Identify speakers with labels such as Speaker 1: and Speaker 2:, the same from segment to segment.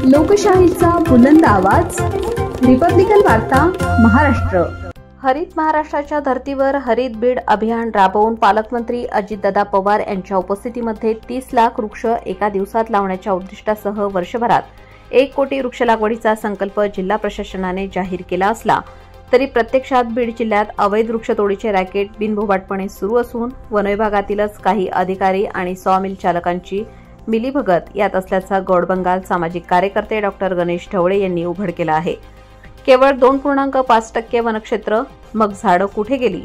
Speaker 1: लोकशाहीचा बुलंद आवाज, रिपब्लिकन वार्ता महाराष्ट्र।
Speaker 2: हरित महाराष्ट्राच्या धर्तीवर हरित बीड अभियान राबवून पालकमंत्री अजितदादा पवार यांच्या उपस्थितीमध्ये 30 लाख वृक्ष एका दिवसात लावण्याच्या उद्दिष्टासह वर्षभरात 1 कोटी वृक्ष लागवडीचा संकल्प जिल्हा प्रशासनाने जाहीर केला असला तरी प्रत्यक्षात बीड जिल्ह्यात अवैध वृक्षतोडीचे रॅकेट बिनभोभाटपणे सुरू असून वन विभागातीलच काही अधिकारी आणि सॉमिल चालकांची मिलीभगत यात असल्याचा गौडबंगाल सामाजिक कार्यकर्ते डॉक्टर गणेश ढवळे यांनी उघड केला आहे। केवळ 2.5% वनक्षेत्र, मग झाडं कुठे गेली?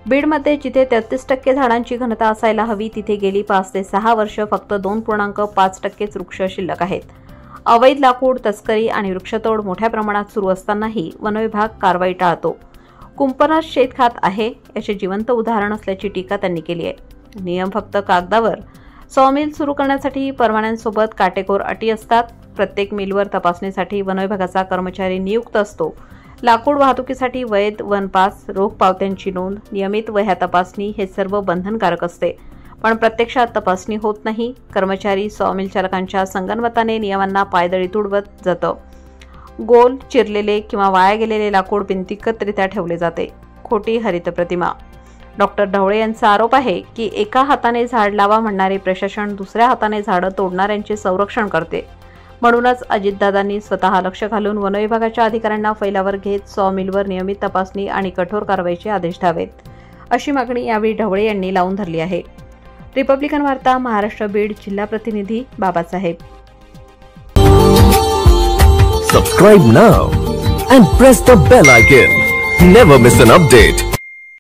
Speaker 2: बीडमध्ये जिथे 33% झाडांची घनता असायला हवी तिथे गेली 5 ते 6 वर्ष फक्त 2.5% वृक्ष शिल्लक आहेत। अवैध लाकूड तस्करी आणि वृक्षतोड मोठ्या प्रमाणात सुरू असतानाही वनविभाग कारवाई टाळतो। कुंपणच शेत खात आहे याचे जिवंत उदाहरण असल्याची टीका त्यांनी केली आहे। नियम फक्त कागदावर। सॉमिल सुरू करण्यासाठी परवान्यांसोबत काटेकोर अटी असतात। प्रत्येक मिलवर तपासणीसाठी वनविभागाचा कर्मचारी नियुक्त असतो। लाकूड वाहतुकीसाठी वैध वन पास, रोख पावत्यांची नोंद, नियमित वह्या तपासणी हे सर्व बंधनकारक असते, पण प्रत्यक्षात तपासणी होत नाही। कर्मचारी सॉमिल चालकांच्या संगनमताने नियमांना पायदळी तुडवत जातं। गोल, चिरलेले किंवा वाया गेलेले लाकूड बिनदिक्कतरित्या ठेवले जाते। खोटी हरित प्रतिमा। डॉक्टर ढवळे यांचा आरोप आहे की एका हाताने झाड लावा म्हणणारे प्रशासन दुसऱ्या हाताने झाडं तोडणाऱ्यांचे संरक्षण करते। म्हणूनच अजितदादांनी स्वतः लक्ष घालून वनविभागाच्या अधिकाऱ्यांना फैलावर घेत सॉमिलवर नियमित तपासणी आणि कठोर कारवाईचे आदेश द्यावेत, अशी मागणी यावेळी ढवळे यांनी लावून धरली आहे। रिपब्लिकन वार्ता महाराष्ट्र बीड जिल्हा प्रतिनिधी Babasaheb.
Speaker 3: Subscribe now and press the bell icon. Never miss an update.